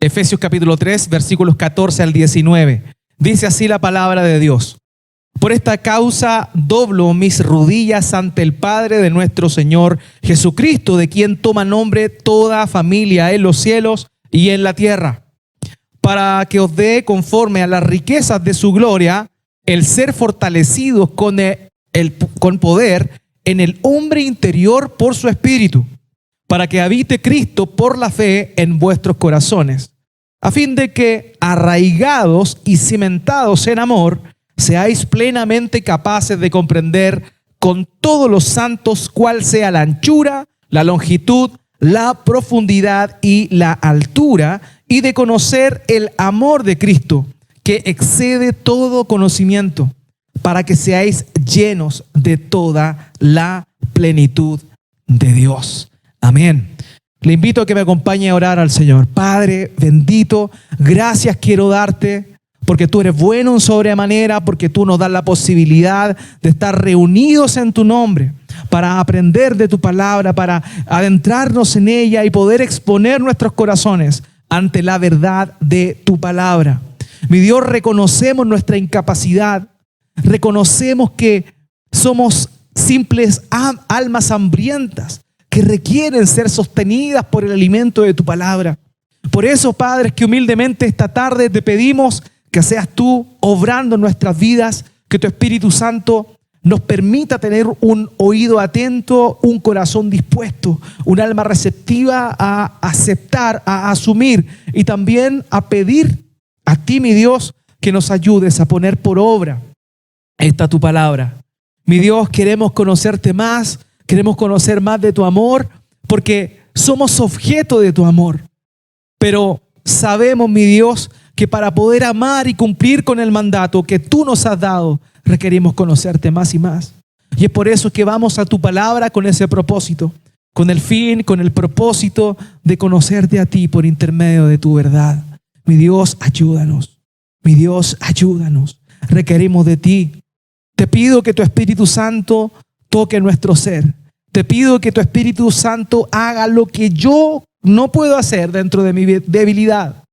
Efesios capítulo 3, versículos 14 al 19. Dice así la palabra de Dios. Por esta causa doblo mis rodillas ante el Padre de nuestro Señor Jesucristo, de quien toma nombre toda familia en los cielos y en la tierra, para que os dé conforme a las riquezas de su gloria el ser fortalecidos con poder en el hombre interior por su espíritu, para que habite Cristo por la fe en vuestros corazones, a fin de que, arraigados y cimentados en amor, seáis plenamente capaces de comprender con todos los santos cuál sea la anchura, la longitud, la profundidad y la altura, y de conocer el amor de Cristo, que excede todo conocimiento, para que seáis llenos de toda la plenitud de Dios. Amén. Le invito a que me acompañe a orar al Señor. Padre bendito, gracias quiero darte porque tú eres bueno en sobremanera, porque tú nos das la posibilidad de estar reunidos en tu nombre para aprender de tu palabra, para adentrarnos en ella y poder exponer nuestros corazones ante la verdad de tu palabra. Mi Dios, reconocemos nuestra incapacidad, reconocemos que somos simples almas hambrientas que requieren ser sostenidas por el alimento de tu palabra. Por eso, Padre, es que humildemente esta tarde te pedimos que seas tú obrando en nuestras vidas, que tu Espíritu Santo nos permita tener un oído atento, un corazón dispuesto, un alma receptiva a aceptar, a asumir y también a pedir a ti, mi Dios, que nos ayudes a poner por obra esta tu palabra. Mi Dios, queremos conocerte más, queremos conocer más de tu amor, porque somos objeto de tu amor. Pero sabemos, mi Dios, que para poder amar y cumplir con el mandato que tú nos has dado, requerimos conocerte más y más. Y es por eso que vamos a tu palabra con ese propósito, con el fin, con el propósito de conocerte a ti por intermedio de tu verdad. Mi Dios, ayúdanos. Mi Dios, ayúdanos. Requerimos de ti. Te pido que tu Espíritu Santo toque nuestro ser. Te pido que tu Espíritu Santo haga lo que yo no puedo hacer dentro de mi debilidad.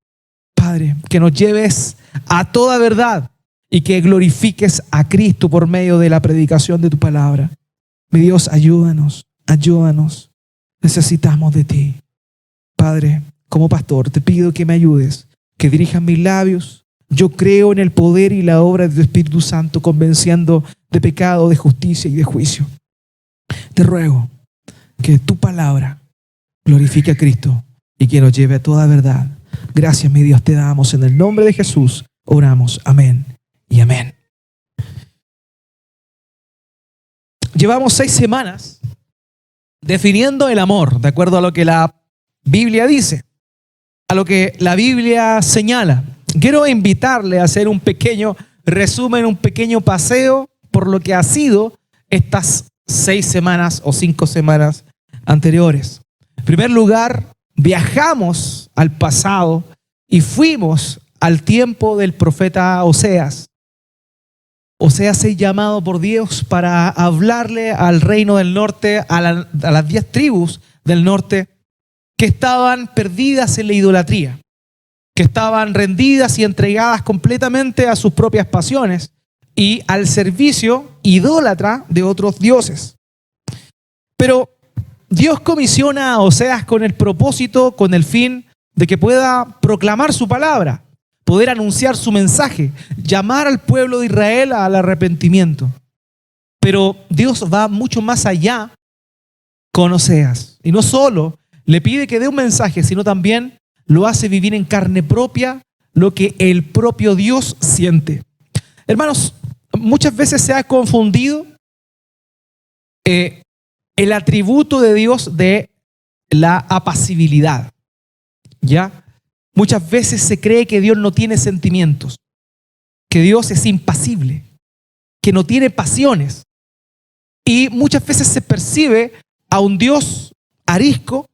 Padre, que nos lleves a toda verdad y que glorifiques a Cristo por medio de la predicación de tu palabra. Mi Dios, ayúdanos, ayúdanos. Necesitamos de ti. Padre, como pastor, te pido que me ayudes, que dirijas mis labios. Yo creo en el poder y la obra de tu Espíritu Santo, convenciendo de pecado, de justicia y de juicio. Te ruego que tu palabra glorifique a Cristo y que nos lleve a toda verdad. Gracias, mi Dios, te damos. En el nombre de Jesús oramos. Amén y amén. Llevamos 6 semanas definiendo el amor, de acuerdo a lo que la Biblia dice, a lo que la Biblia señala. Quiero invitarle a hacer un pequeño resumen, un pequeño paseo por lo que ha sido estas 6 semanas o 5 semanas anteriores. En primer lugar, viajamos al pasado y fuimos al tiempo del profeta Oseas. Oseas es llamado por Dios para hablarle al reino del norte, a las 10 tribus del norte que estaban perdidas en la idolatría, que estaban rendidas y entregadas completamente a sus propias pasiones y al servicio idólatra de otros dioses. Pero Dios comisiona a Oseas con el propósito, con el fin de que pueda proclamar su palabra, poder anunciar su mensaje, llamar al pueblo de Israel al arrepentimiento. Pero Dios va mucho más allá con Oseas. Y no solo le pide que dé un mensaje, sino también lo hace vivir en carne propia lo que el propio Dios siente. Hermanos, muchas veces se ha confundido el atributo de Dios de la apacibilidad. ¿Ya? Muchas veces se cree que Dios no tiene sentimientos, que Dios es impasible, que no tiene pasiones. Y muchas veces se percibe a un Dios arisco,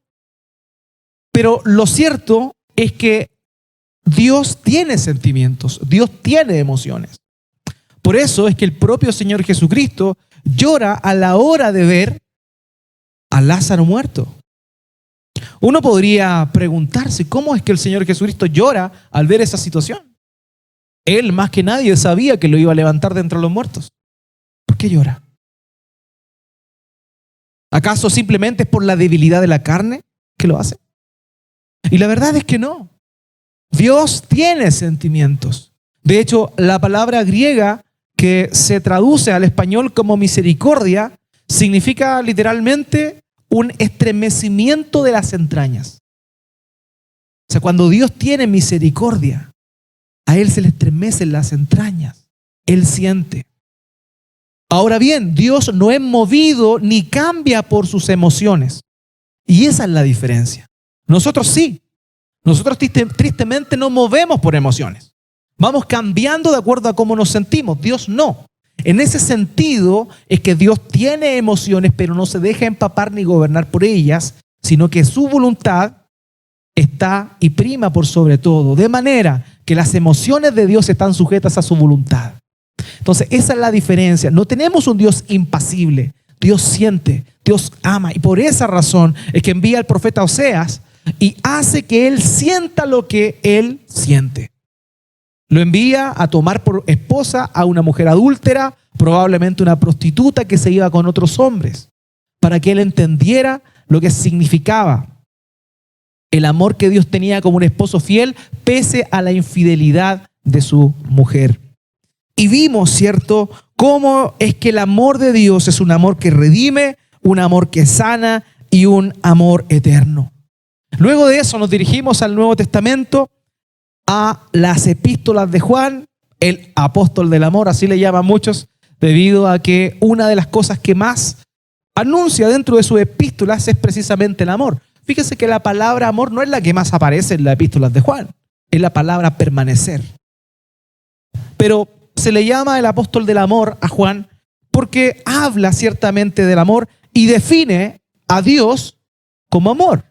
pero lo cierto es que Dios tiene sentimientos, Dios tiene emociones. Por eso es que el propio Señor Jesucristo llora a la hora de ver a Lázaro muerto. Uno podría preguntarse, ¿cómo es que el Señor Jesucristo llora al ver esa situación? Él más que nadie sabía que lo iba a levantar de entre los muertos. ¿Por qué llora? ¿Acaso simplemente es por la debilidad de la carne que lo hace? Y la verdad es que no. Dios tiene sentimientos. De hecho, la palabra griega que se traduce al español como misericordia significa literalmente un estremecimiento de las entrañas. O sea, cuando Dios tiene misericordia, a Él se le estremecen las entrañas. Él siente. Ahora bien, Dios no es movido ni cambia por sus emociones. Y esa es la diferencia. Nosotros sí. Nosotros tristemente nos movemos por emociones. Vamos cambiando de acuerdo a cómo nos sentimos. Dios no. En ese sentido es que Dios tiene emociones, pero no se deja empapar ni gobernar por ellas, sino que su voluntad está y prima por sobre todo. De manera que las emociones de Dios están sujetas a su voluntad. Entonces, esa es la diferencia. No tenemos un Dios impasible. Dios siente, Dios ama. Y por esa razón es que envía al profeta Oseas y hace que él sienta lo que él siente. Lo envía a tomar por esposa a una mujer adúltera, probablemente una prostituta que se iba con otros hombres, para que él entendiera lo que significaba el amor que Dios tenía como un esposo fiel, pese a la infidelidad de su mujer. Y vimos, ¿cierto?, cómo es que el amor de Dios es un amor que redime, un amor que sana y un amor eterno. Luego de eso nos dirigimos al Nuevo Testamento, a las epístolas de Juan, el apóstol del amor, así le llaman muchos, debido a que una de las cosas que más anuncia dentro de sus epístolas es precisamente el amor. Fíjese que la palabra amor no es la que más aparece en las epístolas de Juan, es la palabra permanecer. Pero se le llama el apóstol del amor a Juan porque habla ciertamente del amor y define a Dios como amor.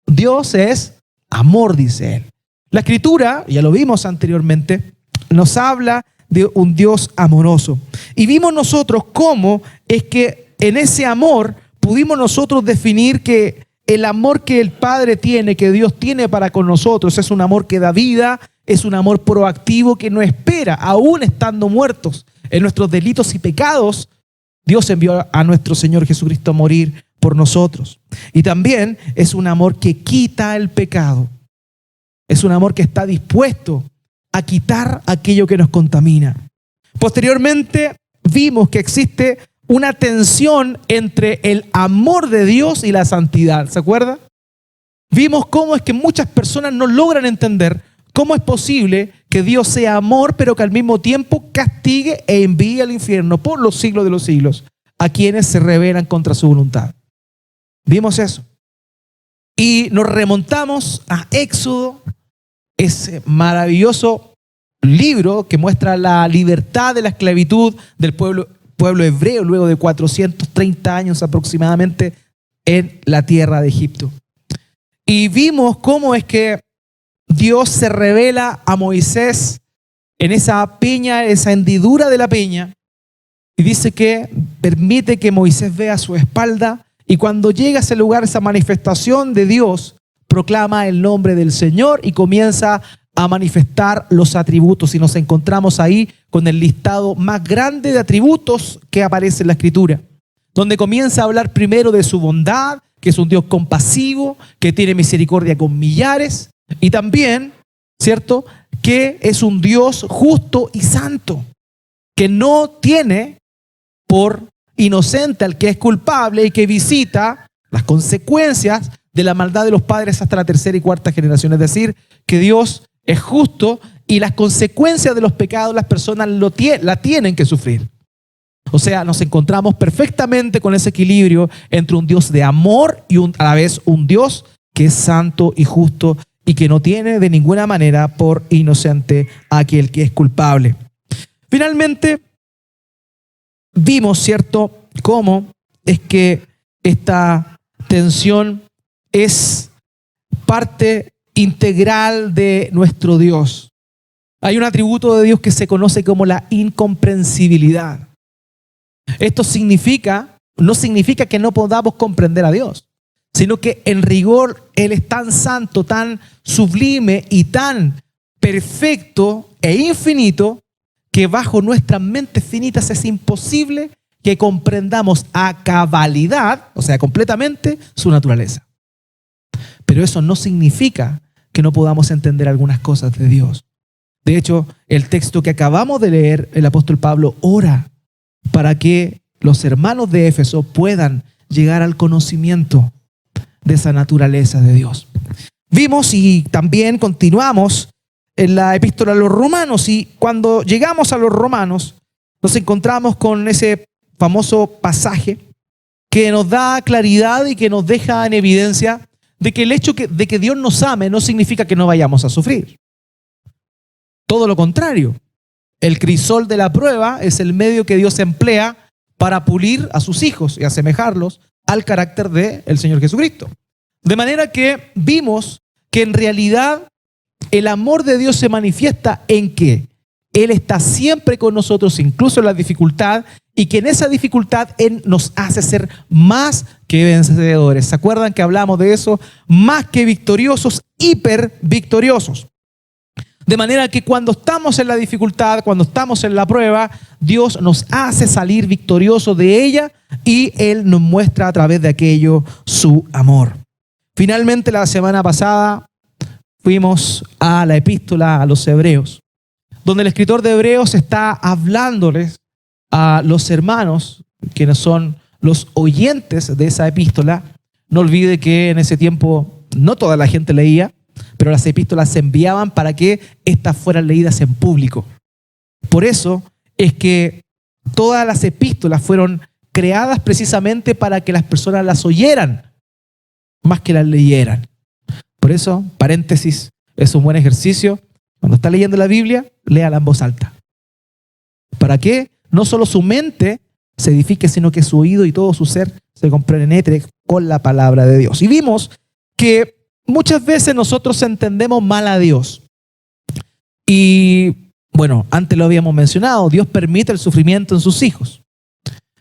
Dios es amor, dice él. La Escritura, ya lo vimos anteriormente, nos habla de un Dios amoroso. Y vimos nosotros cómo es que en ese amor pudimos nosotros definir que el amor que el Padre tiene, que Dios tiene para con nosotros, es un amor que da vida, es un amor proactivo que no espera, aún estando muertos en nuestros delitos y pecados. Dios envió a nuestro Señor Jesucristo a morir por nosotros. Y también es un amor que quita el pecado. Es un amor que está dispuesto a quitar aquello que nos contamina. Posteriormente vimos que existe una tensión entre el amor de Dios y la santidad. ¿Se acuerda? Vimos cómo es que muchas personas no logran entender cómo es posible que Dios sea amor, pero que al mismo tiempo castigue e envíe al infierno por los siglos de los siglos a quienes se rebelan contra su voluntad. Vimos eso. Y nos remontamos a Éxodo, ese maravilloso libro que muestra la libertad de la esclavitud del pueblo hebreo luego de 430 años aproximadamente en la tierra de Egipto. Y vimos cómo es que Dios se revela a Moisés en esa peña, esa hendidura de la peña, y dice que permite que Moisés vea su espalda, y cuando llega a ese lugar, esa manifestación de Dios, proclama el nombre del Señor y comienza a manifestar los atributos. Y nos encontramos ahí con el listado más grande de atributos que aparece en la Escritura, donde comienza a hablar primero de su bondad, que es un Dios compasivo, que tiene misericordia con millares, y también, ¿cierto?, que es un Dios justo y santo, que no tiene por inocente al que es culpable y que visita las consecuencias de la maldad de los padres hasta la tercera y cuarta generación. Es decir, que Dios es justo y las consecuencias de los pecados las personas la tienen que sufrir. O sea, nos encontramos perfectamente con ese equilibrio entre un Dios de amor y a la vez un Dios que es santo y justo y que no tiene de ninguna manera por inocente a aquel que es culpable. Finalmente, vimos, ¿cierto?, cómo es que esta tensión es parte integral de nuestro Dios. Hay un atributo de Dios que se conoce como la incomprensibilidad. Esto no significa que no podamos comprender a Dios, sino que en rigor Él es tan santo, tan sublime y tan perfecto e infinito que bajo nuestras mentes finitas es imposible que comprendamos a cabalidad, o sea, completamente, su naturaleza. Pero eso no significa que no podamos entender algunas cosas de Dios. De hecho, el texto que acabamos de leer, el apóstol Pablo ora para que los hermanos de Éfeso puedan llegar al conocimiento de esa naturaleza de Dios. Vimos y también continuamos en la epístola a los romanos, y cuando llegamos a los romanos nos encontramos con ese famoso pasaje que nos da claridad y que nos deja en evidencia de que el hecho de que Dios nos ame no significa que no vayamos a sufrir. Todo lo contrario, el crisol de la prueba es el medio que Dios emplea para pulir a sus hijos y asemejarlos al carácter del Señor Jesucristo. De manera que vimos que en realidad el amor de Dios se manifiesta en que Él está siempre con nosotros, incluso en la dificultad, y que en esa dificultad Él nos hace ser más que vencedores. ¿Se acuerdan que hablamos de eso? Más que victoriosos, hiper victoriosos. De manera que cuando estamos en la dificultad, cuando estamos en la prueba, Dios nos hace salir victoriosos de ella y Él nos muestra a través de aquello su amor. Finalmente, la semana pasada fuimos a la epístola a los Hebreos, donde el escritor de Hebreos está hablándoles a los hermanos, quienes son los oyentes de esa epístola. No olvide que en ese tiempo no toda la gente leía, pero las epístolas se enviaban para que éstas fueran leídas en público. Por eso es que todas las epístolas fueron creadas precisamente para que las personas las oyeran, más que las leyeran. Por eso, paréntesis, es un buen ejercicio. Cuando está leyendo la Biblia, léala en voz alta. ¿Para qué? No solo su mente se edifique, sino que su oído y todo su ser se compenetre con la palabra de Dios. Y vimos que muchas veces nosotros entendemos mal a Dios. Y bueno, antes lo habíamos mencionado, Dios permite el sufrimiento en sus hijos.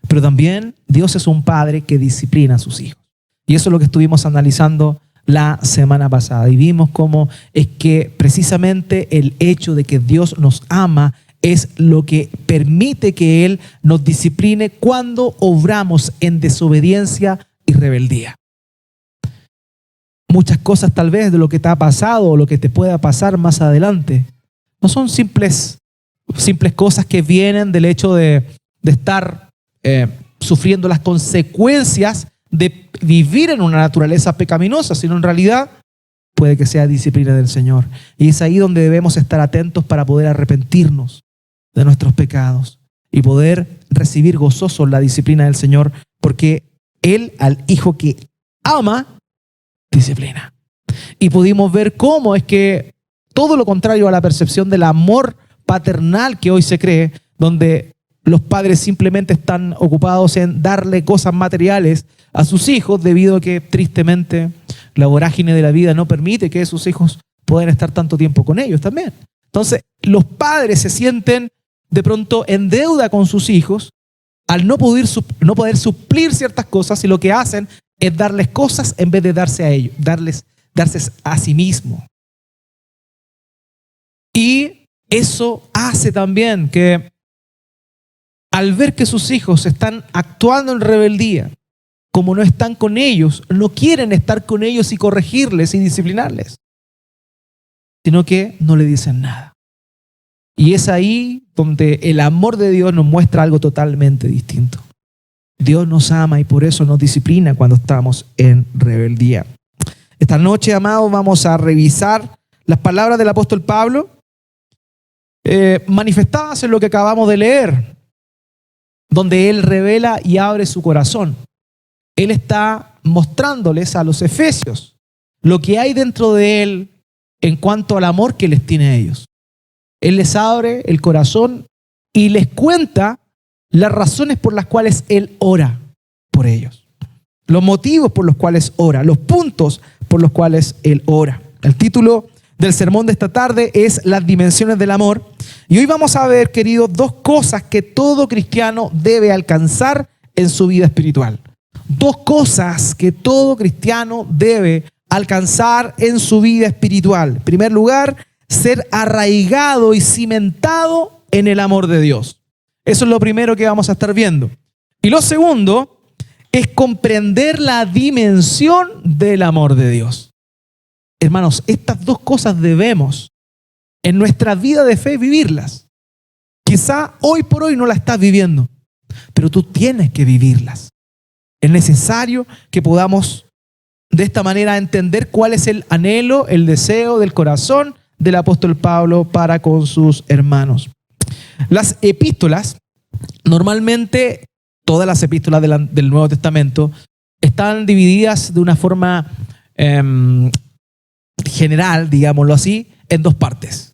Pero también Dios es un padre que disciplina a sus hijos. Y eso es lo que estuvimos analizando la semana pasada. Y vimos cómo es que precisamente el hecho de que Dios nos ama es lo que permite que Él nos discipline cuando obramos en desobediencia y rebeldía. Muchas cosas tal vez de lo que te ha pasado o lo que te pueda pasar más adelante no son simples cosas que vienen del hecho de estar sufriendo las consecuencias de vivir en una naturaleza pecaminosa, sino en realidad puede que sea disciplina del Señor. Y es ahí donde debemos estar atentos para poder arrepentirnos de nuestros pecados y poder recibir gozosos la disciplina del Señor, porque Él al hijo que ama, disciplina. Y pudimos ver cómo es que todo lo contrario a la percepción del amor paternal que hoy se cree, donde los padres simplemente están ocupados en darle cosas materiales a sus hijos, debido a que tristemente la vorágine de la vida no permite que sus hijos puedan estar tanto tiempo con ellos también. Entonces, los padres se sienten de pronto en deuda con sus hijos al no poder suplir ciertas cosas, y lo que hacen es darles cosas en vez de darse a ellos, darse a sí mismo. Y eso hace también que al ver que sus hijos están actuando en rebeldía, como no están con ellos, no quieren estar con ellos y corregirles y disciplinarles, sino que no le dicen nada. Y es ahí donde el amor de Dios nos muestra algo totalmente distinto. Dios nos ama y por eso nos disciplina cuando estamos en rebeldía. Esta noche, amados, vamos a revisar las palabras del apóstol Pablo, manifestadas en lo que acabamos de leer, donde él revela y abre su corazón. Él está mostrándoles a los efesios lo que hay dentro de él en cuanto al amor que les tiene a ellos. Él les abre el corazón y les cuenta las razones por las cuales él ora por ellos, los motivos por los cuales ora, los puntos por los cuales él ora. El título del sermón de esta tarde es Las dimensiones del amor. Y hoy vamos a ver, queridos, dos cosas que todo cristiano debe alcanzar en su vida espiritual. dos cosas que todo cristiano debe alcanzar en su vida espiritual. En primer lugar, ser arraigado y cimentado en el amor de Dios. Eso es lo primero que vamos a estar viendo. Y lo segundo es comprender la dimensión del amor de Dios. Hermanos, estas dos cosas debemos en nuestra vida de fe vivirlas. Quizá hoy por hoy no la estás viviendo, pero tú tienes que vivirlas. Es necesario que podamos de esta manera entender cuál es el anhelo, el deseo del corazón del apóstol Pablo para con sus hermanos. Las epístolas, normalmente todas las epístolas del Nuevo Testamento están divididas de una forma general, digámoslo así, en dos partes.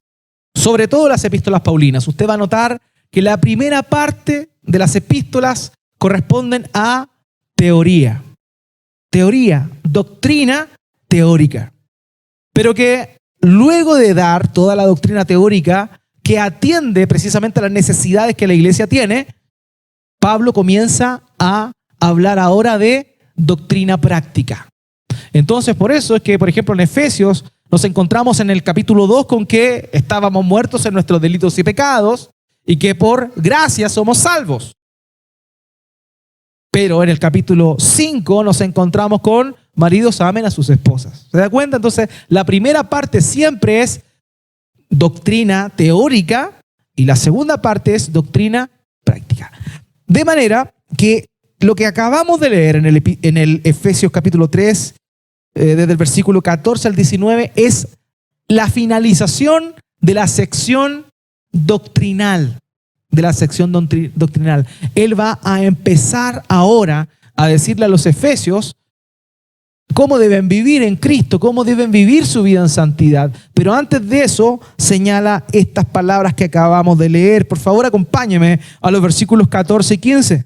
Sobre todo las epístolas paulinas. Usted va a notar que la primera parte de las epístolas corresponden a teoría. Teoría, doctrina teórica. Pero que luego de dar toda la doctrina teórica que atiende precisamente a las necesidades que la iglesia tiene, Pablo comienza a hablar ahora de doctrina práctica. Entonces, por eso es que, por ejemplo, en Efesios nos encontramos en el capítulo 2 con que estábamos muertos en nuestros delitos y pecados y que por gracia somos salvos. Pero en el capítulo 5 nos encontramos con maridos amen a sus esposas. ¿Se da cuenta? Entonces, la primera parte siempre es doctrina teórica y la segunda parte es doctrina práctica. De manera que lo que acabamos de leer en el Efesios capítulo 3, desde el versículo 14 al 19, es la finalización de la sección doctrinal. Él va a empezar ahora a decirle a los efesios cómo deben vivir en Cristo, cómo deben vivir su vida en santidad. Pero antes de eso, señala estas palabras que acabamos de leer. Por favor, acompáñeme a los versículos 14 y 15.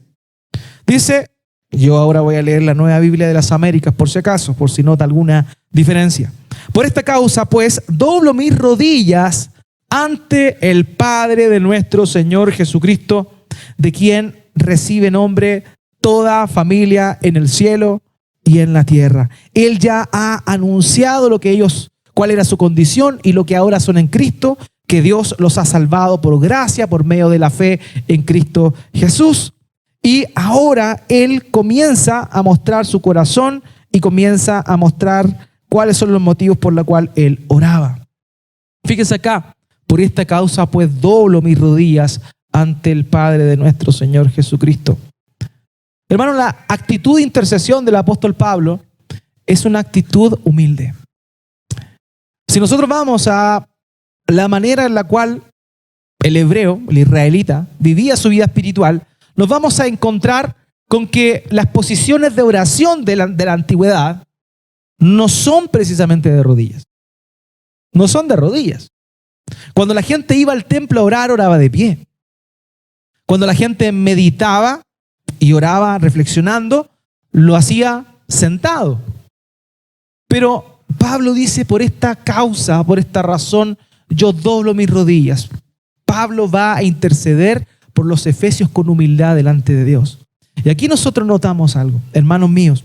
Dice, yo ahora voy a leer la Nueva Biblia de las Américas, por si acaso, por si nota alguna diferencia. Por esta causa, pues, doblo mis rodillas ante el Padre de nuestro Señor Jesucristo, de quien recibe nombre toda familia en el cielo y en la tierra. Él ya ha anunciado cuál era su condición y lo que ahora son en Cristo, que Dios los ha salvado por gracia, por medio de la fe en Cristo Jesús. Y ahora Él comienza a mostrar su corazón y comienza a mostrar cuáles son los motivos por los cuales Él oraba. Fíjense acá, por esta causa pues doblo mis rodillas ante el Padre de nuestro Señor Jesucristo. Hermano, la actitud de intercesión del apóstol Pablo es una actitud humilde. Si nosotros vamos a la manera en la cual el hebreo, el israelita, vivía su vida espiritual, nos vamos a encontrar con que las posiciones de oración de la antigüedad no son precisamente de rodillas. No son de rodillas. Cuando la gente iba al templo a orar, oraba de pie. Cuando la gente meditaba y oraba reflexionando, lo hacía sentado. Pero Pablo dice, por esta causa, por esta razón, yo doblo mis rodillas. Pablo va a interceder por los efesios con humildad delante de Dios. Y aquí nosotros notamos algo, hermanos míos.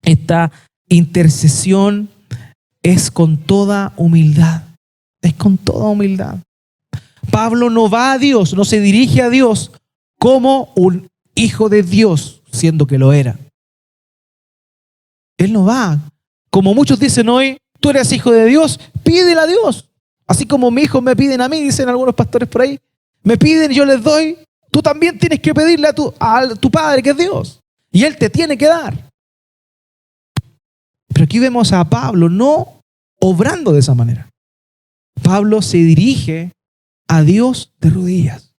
Esta intercesión es con toda humildad. Es con toda humildad. Pablo no va a Dios, no se dirige a Dios como un hijo de Dios, siendo que lo era. Él no va. Como muchos dicen hoy, tú eres hijo de Dios, pídele a Dios. Así como mis hijos me piden a mí, dicen algunos pastores por ahí. Me piden y yo les doy. Tú también tienes que pedirle a tu Padre, que es Dios. Y Él te tiene que dar. Pero aquí vemos a Pablo no obrando de esa manera. Pablo se dirige a Dios de rodillas,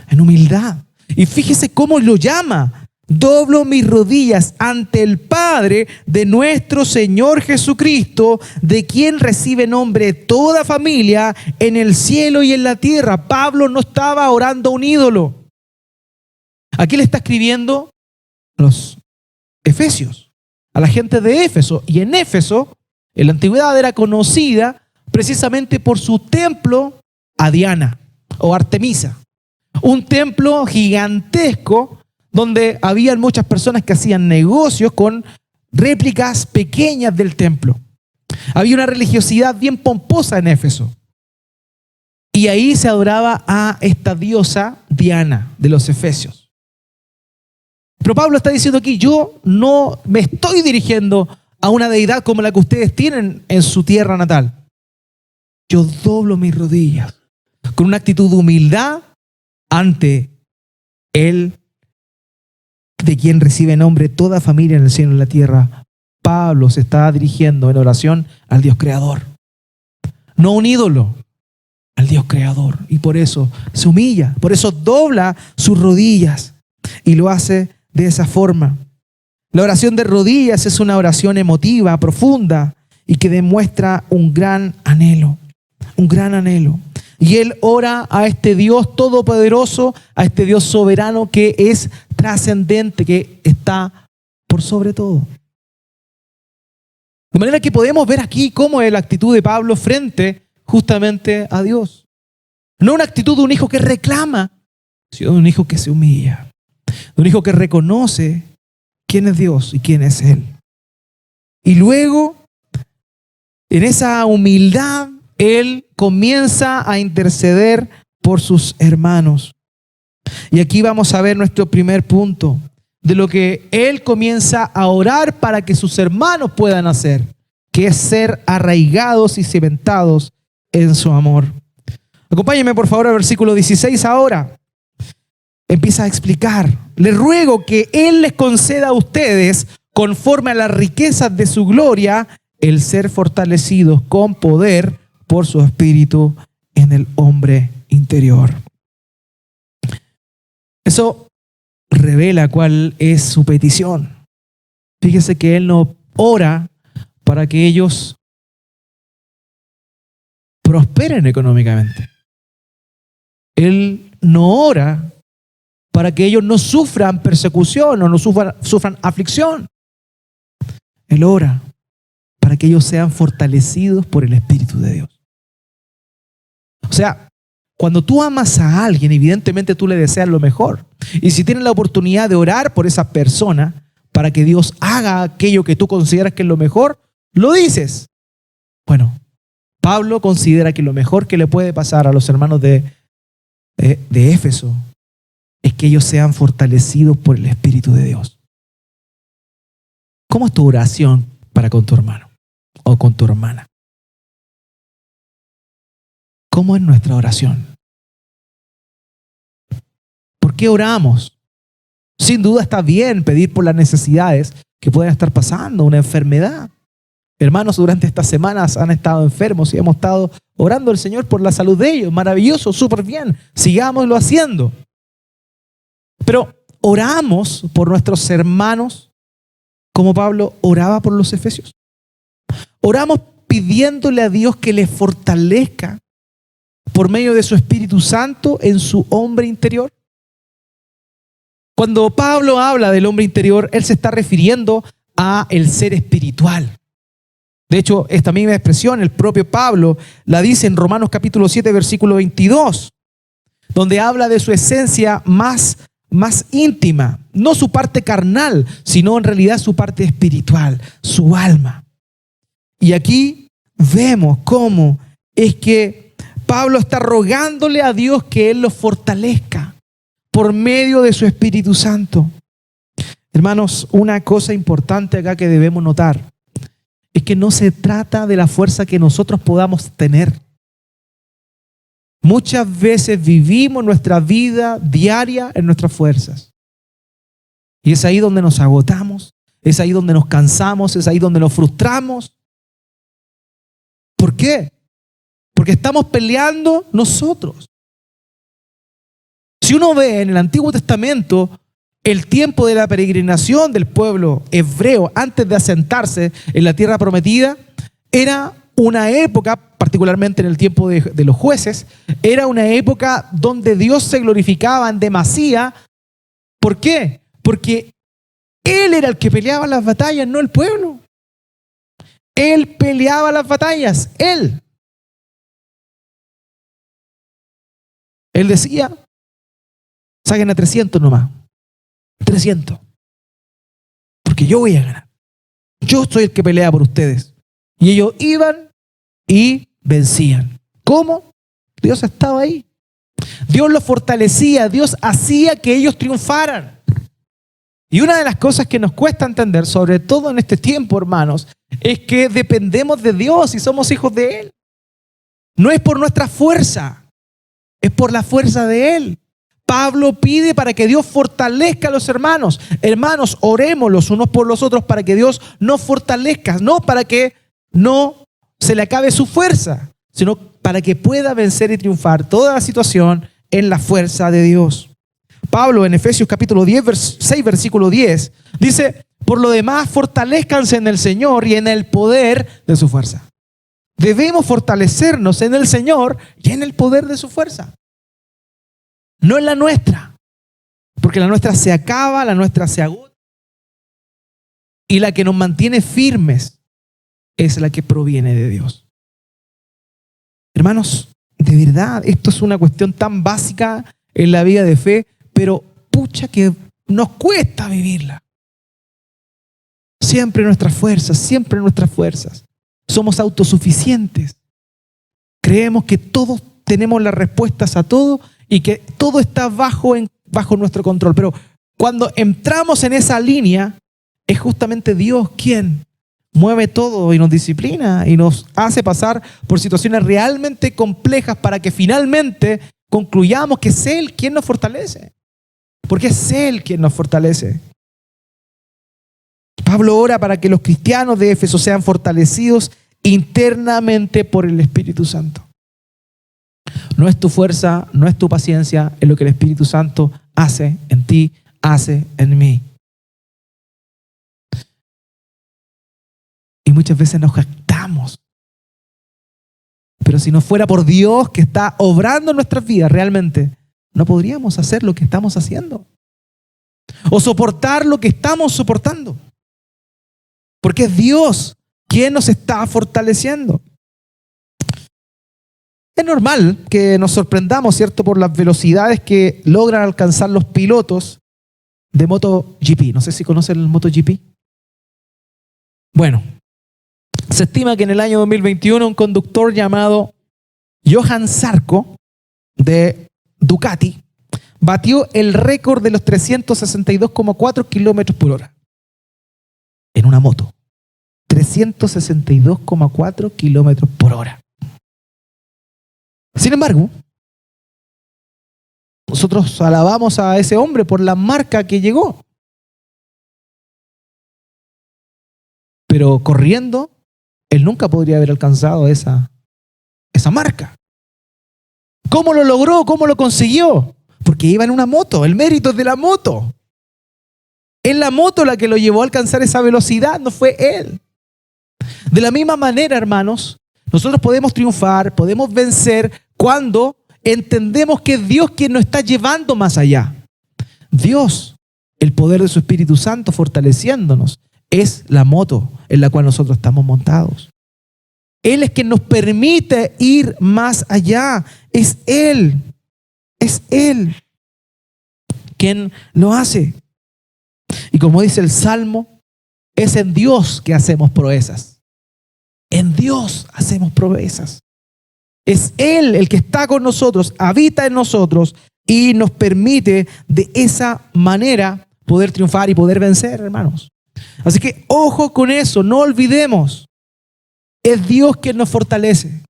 en humildad. Y fíjese cómo lo llama. Doblo mis rodillas ante el Padre de nuestro Señor Jesucristo, de quien recibe nombre toda familia en el cielo y en la tierra. Pablo no estaba orando a un ídolo. Aquí le está escribiendo a los efesios, a la gente de Éfeso. Y en Éfeso, en la antigüedad, era conocida precisamente por su templo a Diana o Artemisa. Un templo gigantesco donde habían muchas personas que hacían negocios con réplicas pequeñas del templo. Había una religiosidad bien pomposa en Éfeso. Y ahí se adoraba a esta diosa Diana de los efesios. Pero Pablo está diciendo aquí, yo no me estoy dirigiendo a una deidad como la que ustedes tienen en su tierra natal. Yo doblo mis rodillas con una actitud de humildad ante Él, de quien recibe nombre toda familia en el cielo y en la tierra. Pablo se está dirigiendo en oración al Dios creador, no a un ídolo, al Dios creador. Y por eso se humilla, por eso dobla sus rodillas y lo hace de esa forma. La oración de rodillas es una oración emotiva, profunda y que demuestra un gran anhelo, un gran anhelo. Y él ora a este Dios todopoderoso, a este Dios soberano que es trascendente, que está por sobre todo. De manera que podemos ver aquí cómo es la actitud de Pablo frente justamente a Dios. No una actitud de un hijo que reclama, sino de un hijo que se humilla, de un hijo que reconoce quién es Dios y quién es Él. Y luego, en esa humildad, Él comienza a interceder por sus hermanos. Y aquí vamos a ver nuestro primer punto, de lo que Él comienza a orar para que sus hermanos puedan hacer, que es ser arraigados y cimentados en su amor. Acompáñenme por favor al versículo 16 ahora. Empieza a explicar. Les ruego que Él les conceda a ustedes, conforme a las riquezas de su gloria, el ser fortalecidos con poder por su espíritu en el hombre interior. Eso revela cuál es su petición. Fíjese que Él no ora para que ellos prosperen económicamente. Él no ora para que ellos no sufran persecución o no sufran aflicción. Él ora para que ellos sean fortalecidos por el Espíritu de Dios. O sea, cuando tú amas a alguien, evidentemente tú le deseas lo mejor. Y si tienes la oportunidad de orar por esa persona para que Dios haga aquello que tú consideras que es lo mejor, lo dices. Bueno, Pablo considera que lo mejor que le puede pasar a los hermanos de Éfeso es que ellos sean fortalecidos por el Espíritu de Dios. ¿Cómo es tu oración para con tu hermano o con tu hermana? ¿Cómo es nuestra oración? ¿Por qué oramos? Sin duda está bien pedir por las necesidades que puedan estar pasando, una enfermedad. Hermanos, durante estas semanas han estado enfermos y hemos estado orando al Señor por la salud de ellos. Maravilloso, súper bien. Sigámoslo haciendo. Pero oramos por nuestros hermanos como Pablo oraba por los efesios. Oramos pidiéndole a Dios que les fortalezca por medio de su Espíritu Santo en su hombre interior. Cuando Pablo habla del hombre interior, él se está refiriendo a el ser espiritual. De hecho, esta misma expresión el propio Pablo la dice en Romanos capítulo 7, versículo 22, donde habla de su esencia más íntima, no su parte carnal, sino en realidad su parte espiritual, su alma. Y aquí vemos cómo es que Pablo está rogándole a Dios que Él lo fortalezca por medio de su Espíritu Santo. Hermanos, una cosa importante acá que debemos notar es que no se trata de la fuerza que nosotros podamos tener. Muchas veces vivimos nuestra vida diaria en nuestras fuerzas. Y es ahí donde nos agotamos, es ahí donde nos cansamos, es ahí donde nos frustramos. ¿Por qué? Porque estamos peleando nosotros. Si uno ve en el Antiguo Testamento el tiempo de la peregrinación del pueblo hebreo antes de asentarse en la tierra prometida, era una época, particularmente en el tiempo de los jueces, era una época donde Dios se glorificaba en demasía. ¿Por qué? Porque Él era el que peleaba las batallas, no el pueblo. Él peleaba las batallas, Él. Él decía, saquen a 300 nomás. 300. Porque yo voy a ganar. Yo soy el que pelea por ustedes. Y ellos iban y vencían. ¿Cómo? Dios estaba ahí. Dios los fortalecía. Dios hacía que ellos triunfaran. Y una de las cosas que nos cuesta entender, sobre todo en este tiempo, hermanos, es que dependemos de Dios y somos hijos de Él. No es por nuestra fuerza, es por la fuerza de Él. Pablo pide para que Dios fortalezca a los hermanos. Hermanos, oremos los unos por los otros para que Dios nos fortalezca, no para que no se le acabe su fuerza, sino para que pueda vencer y triunfar toda la situación en la fuerza de Dios. Pablo en Efesios capítulo 6, versículo 10, dice: por lo demás, fortalezcanse en el Señor y en el poder de su fuerza. Debemos fortalecernos en el Señor y en el poder de su fuerza. No en la nuestra, porque la nuestra se acaba, la nuestra se agota. Y la que nos mantiene firmes es la que proviene de Dios. Hermanos, de verdad, esto es una cuestión tan básica en la vida de fe, pero pucha que nos cuesta vivirla. Siempre nuestras fuerzas. Somos autosuficientes. Creemos que todos tenemos las respuestas a todo y que todo está bajo nuestro control. Pero cuando entramos en esa línea, es justamente Dios quien mueve todo y nos disciplina y nos hace pasar por situaciones realmente complejas para que finalmente concluyamos que es Él quien nos fortalece. Porque es Él quien nos fortalece. Pablo ora para que los cristianos de Éfeso sean fortalecidos internamente por el Espíritu Santo. No es tu fuerza, no es tu paciencia, es lo que el Espíritu Santo hace en ti, hace en mí. Y muchas veces nos jactamos. Pero si no fuera por Dios que está obrando en nuestras vidas realmente, no podríamos hacer lo que estamos haciendo. O soportar lo que estamos soportando. Porque es Dios quien nos está fortaleciendo. Es normal que nos sorprendamos, ¿cierto?, por las velocidades que logran alcanzar los pilotos de MotoGP. No sé si conocen el MotoGP. Bueno, se estima que en el año 2021 un conductor llamado Johan Zarco de Ducati batió el récord de los 362,4 kilómetros por hora en una moto. 362,4 kilómetros por hora. Sin embargo, nosotros alabamos a ese hombre por la marca que llegó. Pero corriendo, él nunca podría haber alcanzado esa marca. ¿Cómo lo logró? ¿Cómo lo consiguió? Porque iba en una moto. El mérito es de la moto. Es la moto la que lo llevó a alcanzar esa velocidad, no fue él. De la misma manera, hermanos, nosotros podemos triunfar, podemos vencer cuando entendemos que es Dios quien nos está llevando más allá. Dios, el poder de su Espíritu Santo fortaleciéndonos, es la moto en la cual nosotros estamos montados. Él es quien nos permite ir más allá. Es Él quien lo hace. Y como dice el Salmo, es en Dios que hacemos proezas. En Dios hacemos proezas. Es Él el que está con nosotros, habita en nosotros y nos permite de esa manera poder triunfar y poder vencer, hermanos. Así que ojo con eso, no olvidemos. Es Dios quien nos fortalece.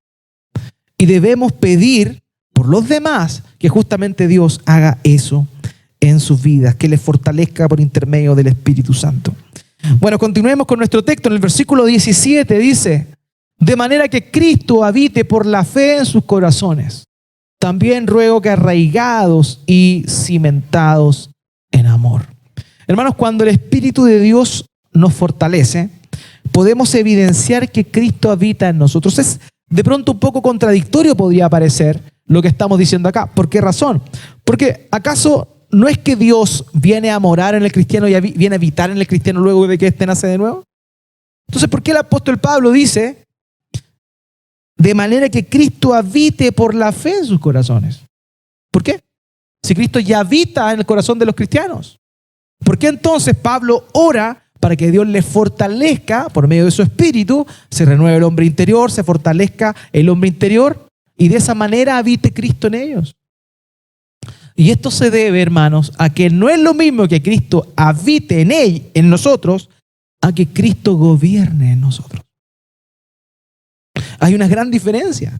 Y debemos pedir por los demás que justamente Dios haga eso en sus vidas, que les fortalezca por intermedio del Espíritu Santo. Bueno, continuemos con nuestro texto. En el versículo 17 dice: de manera que Cristo habite por la fe en sus corazones. También ruego que arraigados y cimentados en amor. Hermanos, cuando el Espíritu de Dios nos fortalece, podemos evidenciar que Cristo habita en nosotros. Es de pronto un poco contradictorio, podría parecer, lo que estamos diciendo acá. ¿Por qué razón? Porque ¿acaso no es que Dios viene a morar en el cristiano y viene a habitar en el cristiano luego de que éste nace de nuevo? Entonces, ¿por qué el apóstol Pablo dice: de manera que Cristo habite por la fe en sus corazones? ¿Por qué? Si Cristo ya habita en el corazón de los cristianos. ¿Por qué entonces Pablo ora para que Dios les fortalezca por medio de su espíritu, se renueve el hombre interior, se fortalezca el hombre interior y de esa manera habite Cristo en ellos? Y esto se debe, hermanos, a que no es lo mismo que Cristo habite en nosotros, a que Cristo gobierne en nosotros. Hay una gran diferencia.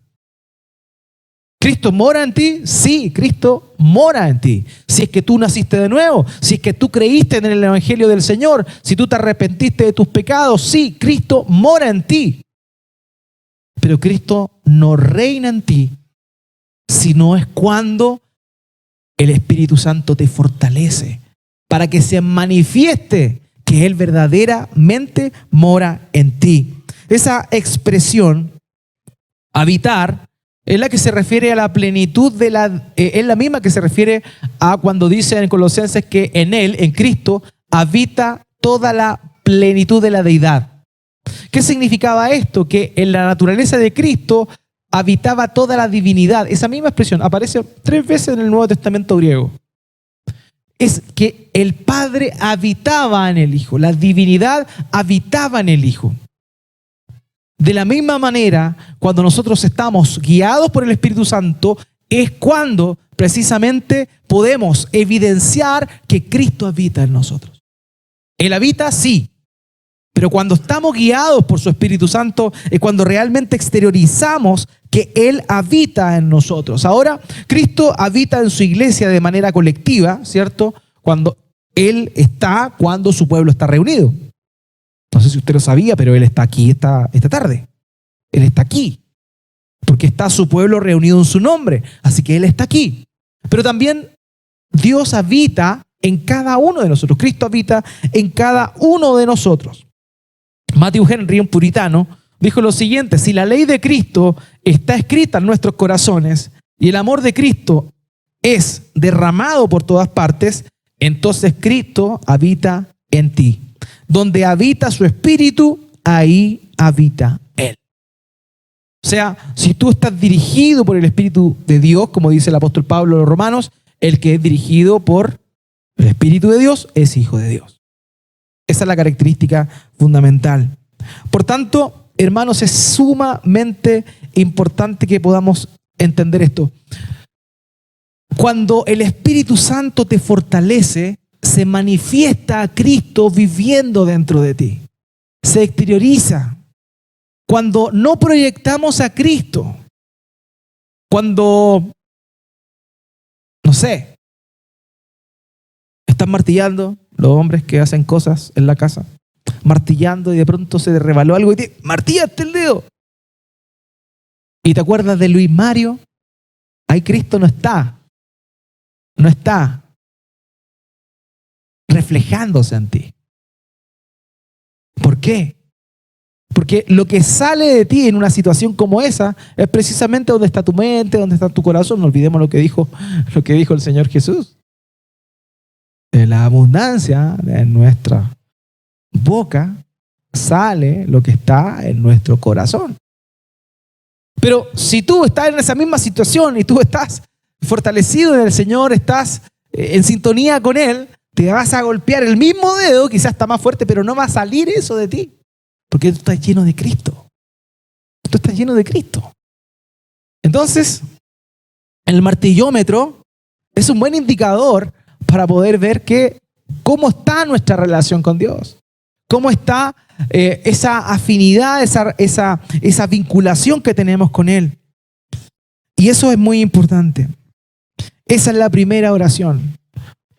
¿Cristo mora en ti? Sí, Cristo mora en ti. Si es que tú naciste de nuevo, si es que tú creíste en el Evangelio del Señor, si tú te arrepentiste de tus pecados, sí, Cristo mora en ti. Pero Cristo no reina en ti, sino es cuando el Espíritu Santo te fortalece para que se manifieste que Él verdaderamente mora en ti. Esa expresión, habitar, es la que se refiere a la plenitud es la misma que se refiere a cuando dice en Colosenses que en Él, en Cristo, habita toda la plenitud de la deidad. ¿Qué significaba esto? Que en la naturaleza de Cristo habitaba toda la divinidad. Esa misma expresión aparece 3 veces en el Nuevo Testamento griego. Es que el Padre habitaba en el Hijo, la divinidad habitaba en el Hijo. De la misma manera, cuando nosotros estamos guiados por el Espíritu Santo, es cuando precisamente podemos evidenciar que Cristo habita en nosotros. Él habita, sí, pero cuando estamos guiados por su Espíritu Santo es cuando realmente exteriorizamos que Él habita en nosotros. Ahora, Cristo habita en su iglesia de manera colectiva, ¿cierto? Cuando su pueblo está reunido. No sé si usted lo sabía, pero Él está aquí esta tarde. Él está aquí, porque está su pueblo reunido en su nombre. Así que Él está aquí. Pero también Dios habita en cada uno de nosotros. Cristo habita en cada uno de nosotros. Matthew Henry, un puritano, dijo lo siguiente: si la ley de Cristo está escrita en nuestros corazones y el amor de Cristo es derramado por todas partes, entonces Cristo habita en ti. Donde habita su espíritu, ahí habita Él. O sea, si tú estás dirigido por el Espíritu de Dios, como dice el apóstol Pablo a los romanos, el que es dirigido por el Espíritu de Dios es hijo de Dios. Esa es la característica fundamental. Por tanto, hermanos, es sumamente importante que podamos entender esto. Cuando el Espíritu Santo te fortalece, se manifiesta a Cristo viviendo dentro de ti. Se exterioriza. Cuando no proyectamos a Cristo, cuando, no sé, están martillando los hombres que hacen cosas en la casa, martillando y de pronto se rebaló algo y te martillaste el dedo. ¿Y te acuerdas de Luis Mario? Ahí Cristo no está reflejándose en ti. ¿Por qué? Porque lo que sale de ti en una situación como esa es precisamente donde está tu mente, donde está tu corazón. No olvidemos lo que dijo el Señor Jesús. De la abundancia de nuestra boca sale lo que está en nuestro corazón. Pero si tú estás en esa misma situación y tú estás fortalecido en el Señor, estás en sintonía con Él, te vas a golpear el mismo dedo, quizás está más fuerte, pero no va a salir eso de ti. Porque tú estás lleno de Cristo. Tú estás lleno de Cristo. Entonces, el martillómetro es un buen indicador para poder ver cómo está nuestra relación con Dios. Cómo está esa afinidad, esa vinculación que tenemos con Él. Y eso es muy importante. Esa es la primera oración.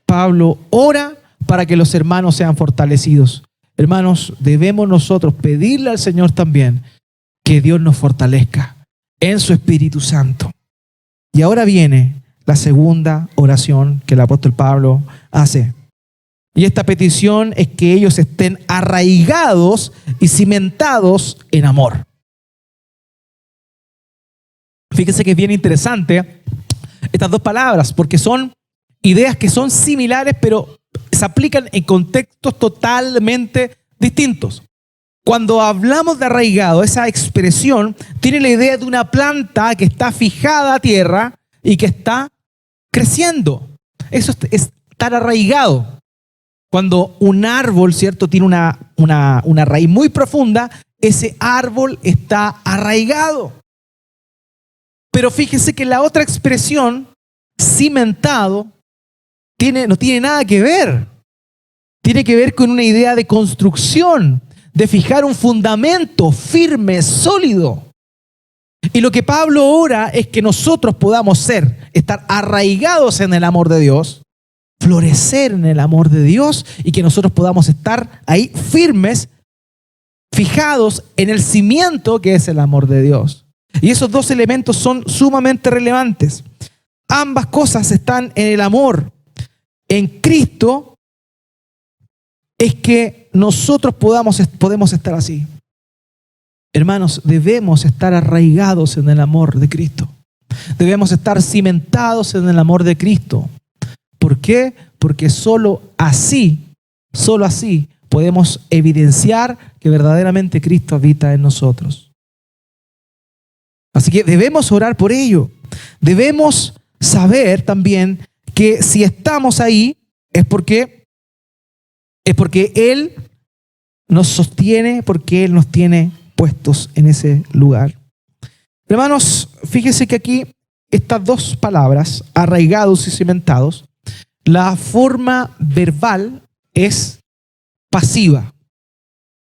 Pablo ora para que los hermanos sean fortalecidos. Hermanos, debemos nosotros pedirle al Señor también que Dios nos fortalezca en su Espíritu Santo. Y ahora viene la segunda oración que el apóstol Pablo hace. Y esta petición es que ellos estén arraigados y cimentados en amor. Fíjense que es bien interesante estas dos palabras, porque son ideas que son similares, pero se aplican en contextos totalmente distintos. Cuando hablamos de arraigado, esa expresión tiene la idea de una planta que está fijada a tierra y que está creciendo. Eso es estar arraigado. Cuando un árbol, ¿cierto?, tiene una raíz muy profunda, ese árbol está arraigado. Pero fíjese que la otra expresión, cimentado, no tiene nada que ver. Tiene que ver con una idea de construcción, de fijar un fundamento firme, sólido. Y lo que Pablo ora es que nosotros podamos estar arraigados en el amor de Dios, florecer en el amor de Dios y que nosotros podamos estar ahí firmes, fijados en el cimiento que es el amor de Dios. Y esos dos elementos son sumamente relevantes. Ambas cosas están en el amor. En Cristo es que nosotros podemos estar así. Hermanos, debemos estar arraigados en el amor de Cristo. Debemos estar cimentados en el amor de Cristo. ¿Por qué? Porque solo así podemos evidenciar que verdaderamente Cristo habita en nosotros. Así que debemos orar por ello. Debemos saber también que si estamos ahí es porque Él nos sostiene, porque Él nos tiene puestos en ese lugar. Hermanos, fíjese que aquí estas dos palabras, arraigados y cimentados, la forma verbal es pasiva.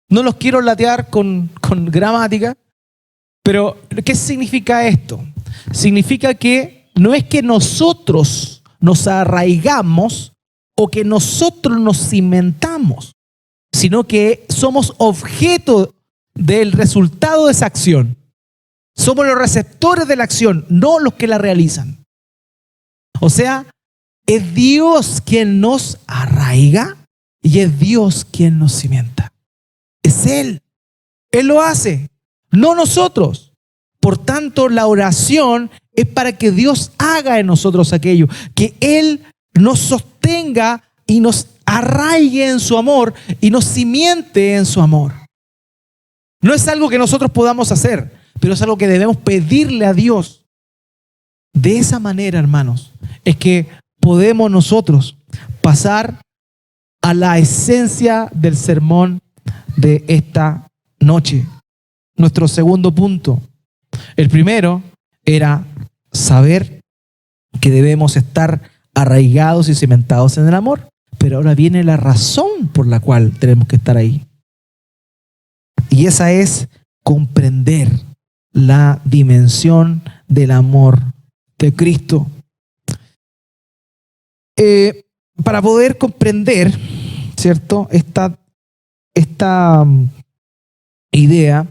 No los quiero latear con gramática, pero ¿qué significa esto? Significa que no es que nosotros nos arraigamos o que nosotros nos cimentamos, sino que somos objeto del resultado de esa acción. Somos los receptores de la acción, no los que la realizan. O sea, es Dios quien nos arraiga y es Dios quien nos cimienta. Es Él. Él lo hace, no nosotros. Por tanto, la oración es para que Dios haga en nosotros aquello, que Él nos sostenga y nos arraigue en su amor y nos cimiente en su amor. No es algo que nosotros podamos hacer, pero es algo que debemos pedirle a Dios. De esa manera, hermanos, es que podemos nosotros pasar a la esencia del sermón de esta noche. Nuestro segundo punto. El primero era saber que debemos estar arraigados y cimentados en el amor, pero ahora viene la razón por la cual tenemos que estar ahí. Y esa es comprender la dimensión del amor de Cristo. Para poder comprender, ¿cierto?, esta idea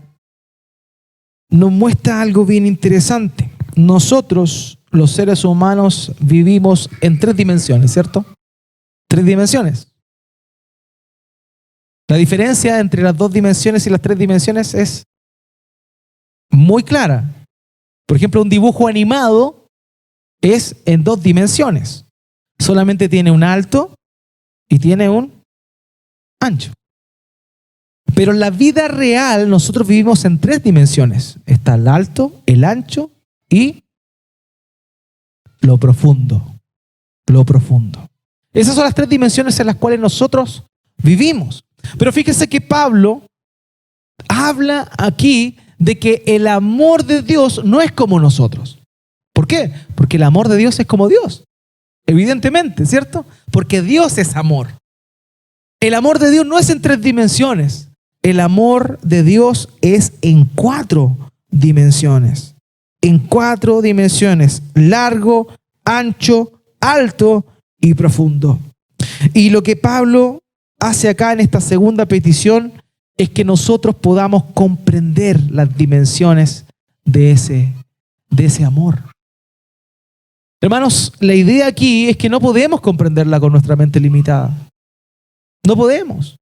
nos muestra algo bien interesante. Nosotros, los seres humanos, vivimos en 3 dimensiones, ¿cierto? 3 dimensiones. La diferencia entre las 2 dimensiones y las 3 dimensiones es muy clara. Por ejemplo, un dibujo animado es en 2 dimensiones. Solamente tiene un alto y tiene un ancho. Pero en la vida real nosotros vivimos en 3 dimensiones. Está el alto, el ancho y lo profundo. Lo profundo. Esas son las 3 dimensiones en las cuales nosotros vivimos. Pero fíjese que Pablo habla aquí de que el amor de Dios no es como nosotros. ¿Por qué? Porque el amor de Dios es como Dios. Evidentemente, ¿cierto? Porque Dios es amor. El amor de Dios no es en 3 dimensiones. El amor de Dios es en 4 dimensiones. En 4 dimensiones. Largo, ancho, alto y profundo. Y lo que Pablo hace acá en esta segunda petición es que nosotros podamos comprender las dimensiones de ese amor. Hermanos, la idea aquí es que no podemos comprenderla con nuestra mente limitada. No podemos.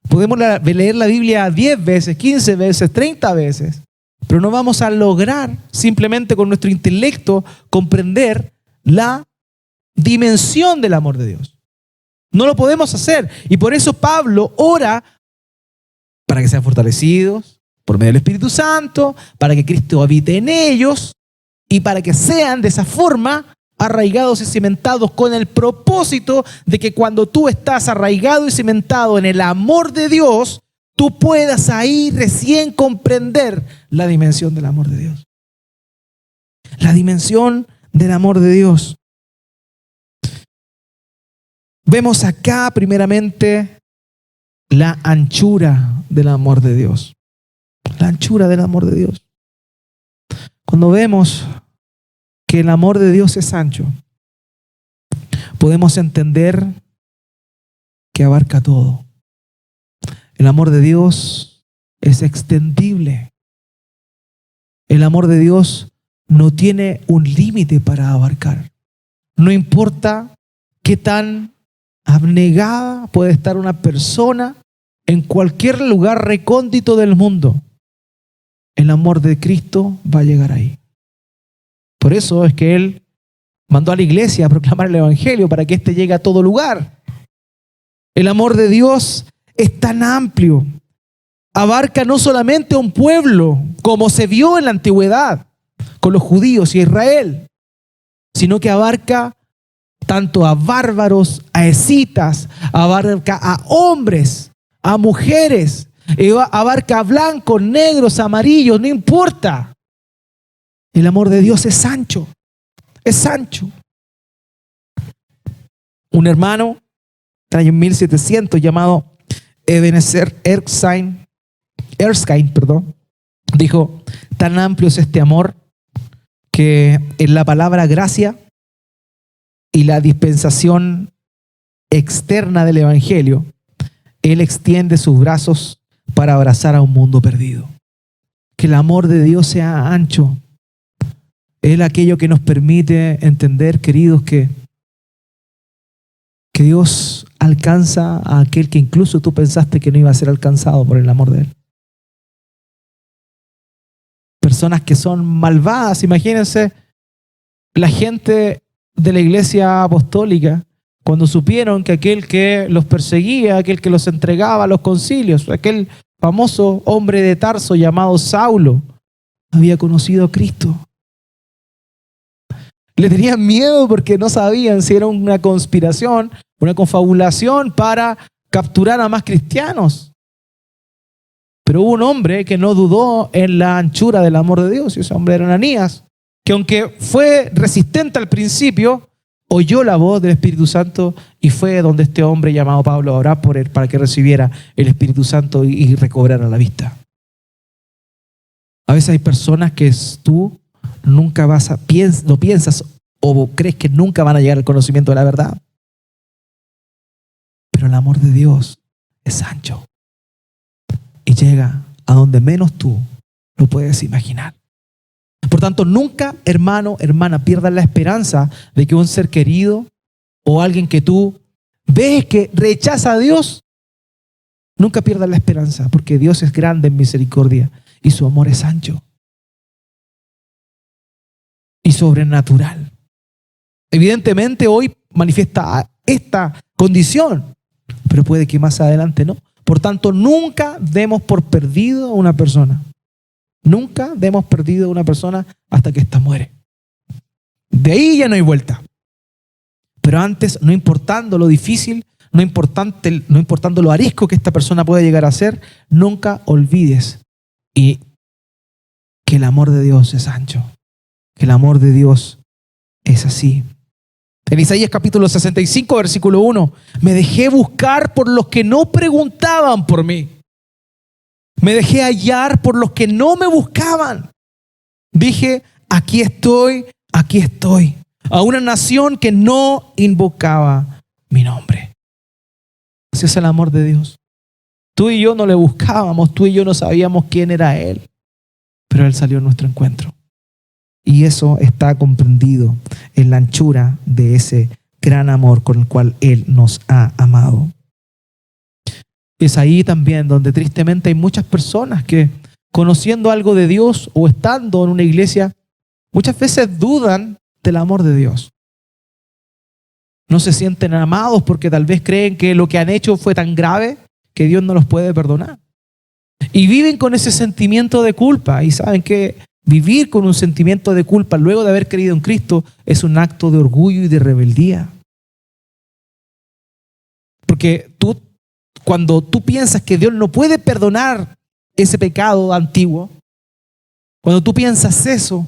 Podemos leer la Biblia 10 veces, 15 veces, 30 veces, pero no vamos a lograr simplemente con nuestro intelecto comprender la dimensión del amor de Dios. No lo podemos hacer. Y por eso Pablo ora para que sean fortalecidos por medio del Espíritu Santo, para que Cristo habite en ellos y para que sean de esa forma arraigados y cimentados con el propósito de que cuando tú estás arraigado y cimentado en el amor de Dios, tú puedas ahí recién comprender la dimensión del amor de Dios. La dimensión del amor de Dios. Vemos acá primeramente la anchura del amor de Dios. La anchura del amor de Dios. Cuando vemos que el amor de Dios es ancho, podemos entender que abarca todo. El amor de Dios es extendible. El amor de Dios no tiene un límite para abarcar. No importa qué tan abnegada puede estar una persona en cualquier lugar recóndito del mundo. El amor de Cristo va a llegar ahí. Por eso es que Él mandó a la iglesia a proclamar el Evangelio para que éste llegue a todo lugar. El amor de Dios es tan amplio. Abarca no solamente a un pueblo, como se vio en la antigüedad con los judíos y Israel, sino que abarca tanto a bárbaros, a escitas, abarca a hombres, a mujeres, abarca a blancos, negros, amarillos, no importa. El amor de Dios es ancho, es ancho. Un hermano, en el año 1700, llamado Ebenezer Erskine, dijo: tan amplio es este amor que en la palabra gracia y la dispensación externa del Evangelio, Él extiende sus brazos para abrazar a un mundo perdido. Que el amor de Dios sea ancho. Es aquello que nos permite entender, queridos, que Dios alcanza a aquel que incluso tú pensaste que no iba a ser alcanzado por el amor de Él. Personas que son malvadas, imagínense, la gente de la iglesia apostólica, cuando supieron que aquel que los perseguía, aquel que los entregaba a los concilios, aquel famoso hombre de Tarso llamado Saulo, había conocido a Cristo. Le tenían miedo porque no sabían si era una conspiración, una confabulación para capturar a más cristianos. Pero hubo un hombre que no dudó en la anchura del amor de Dios, y ese hombre era Ananías, que aunque fue resistente al principio, oyó la voz del Espíritu Santo y fue donde este hombre llamado Pablo a orar por él para que recibiera el Espíritu Santo y recobrara la vista. A veces hay personas que tú nunca no piensas o crees que nunca van a llegar al conocimiento de la verdad. Pero el amor de Dios es ancho y llega a donde menos tú lo puedes imaginar. Por tanto, nunca, hermano, hermana, pierdas la esperanza de que un ser querido o alguien que tú ves que rechaza a Dios, nunca pierdas la esperanza, porque Dios es grande en misericordia y su amor es ancho y sobrenatural. Evidentemente hoy manifiesta esta condición, pero puede que más adelante no. Por tanto, nunca demos por perdido a una persona. Nunca demos perdido a una persona hasta que ésta muere. De ahí ya no hay vuelta. Pero antes, no importando lo difícil, no importando lo arisco que esta persona puede llegar a ser, nunca olvides que el amor de Dios es ancho, que el amor de Dios es así. En Isaías capítulo 65, versículo 1, me dejé buscar por los que no preguntaban por mí. Me dejé hallar por los que no me buscaban. Dije, aquí estoy, a una nación que no invocaba mi nombre. Ese es el amor de Dios. Tú y yo no le buscábamos, tú y yo no sabíamos quién era Él, pero Él salió a nuestro encuentro. Y eso está comprendido en la anchura de ese gran amor con el cual Él nos ha amado. Es ahí también donde tristemente hay muchas personas que, conociendo algo de Dios o estando en una iglesia, muchas veces dudan del amor de Dios. No se sienten amados porque tal vez creen que lo que han hecho fue tan grave que Dios no los puede perdonar. Y viven con ese sentimiento de culpa y saben que Vivir con un sentimiento de culpa luego de haber creído en Cristo es un acto de orgullo y de rebeldía. Porque cuando tú piensas que Dios no puede perdonar ese pecado antiguo, cuando tú piensas eso,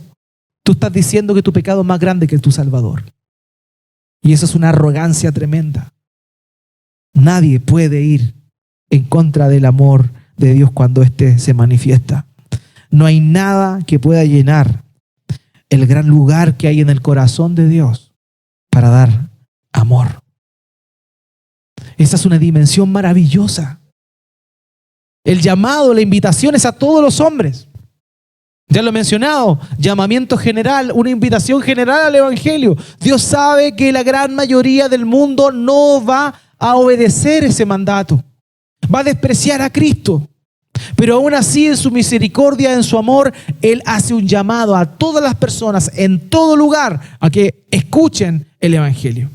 tú estás diciendo que tu pecado es más grande que tu Salvador. Y eso es una arrogancia tremenda. Nadie puede ir en contra del amor de Dios cuando éste se manifiesta. No hay nada que pueda llenar el gran lugar que hay en el corazón de Dios para dar amor. Esa es una dimensión maravillosa. El llamado, la invitación es a todos los hombres. Ya lo he mencionado, llamamiento general, una invitación general al Evangelio. Dios sabe que la gran mayoría del mundo no va a obedecer ese mandato. Va a despreciar a Cristo. Pero aún así, en su misericordia, en su amor, Él hace un llamado a todas las personas en todo lugar a que escuchen el Evangelio.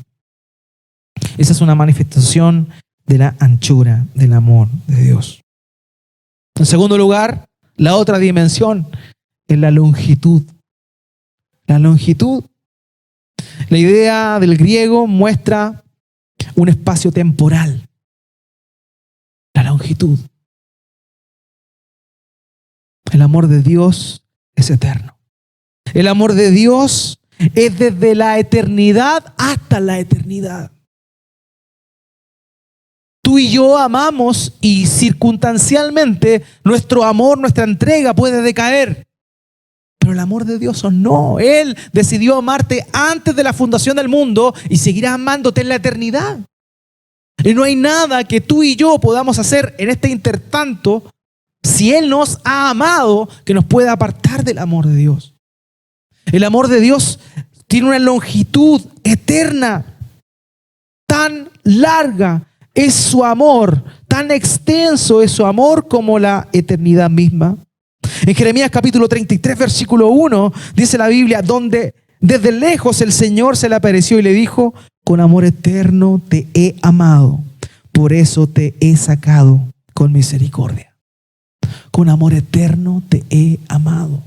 Esa es una manifestación de la anchura del amor de Dios. En segundo lugar, la otra dimensión es la longitud. La longitud. La idea del griego muestra un espacio temporal. La longitud. El amor de Dios es eterno. El amor de Dios es desde la eternidad hasta la eternidad. Tú y yo amamos y circunstancialmente nuestro amor, nuestra entrega puede decaer. Pero el amor de Dios no. Él decidió amarte antes de la fundación del mundo y seguirá amándote en la eternidad. Y no hay nada que tú y yo podamos hacer en este intertanto, si Él nos ha amado, que nos pueda apartar del amor de Dios. El amor de Dios tiene una longitud eterna, tan larga es su amor, tan extenso es su amor como la eternidad misma. En Jeremías capítulo 33, versículo 1, dice la Biblia, donde desde lejos el Señor se le apareció y le dijo, con amor eterno te he amado, por eso te he sacado con misericordia. Con amor eterno te he amado.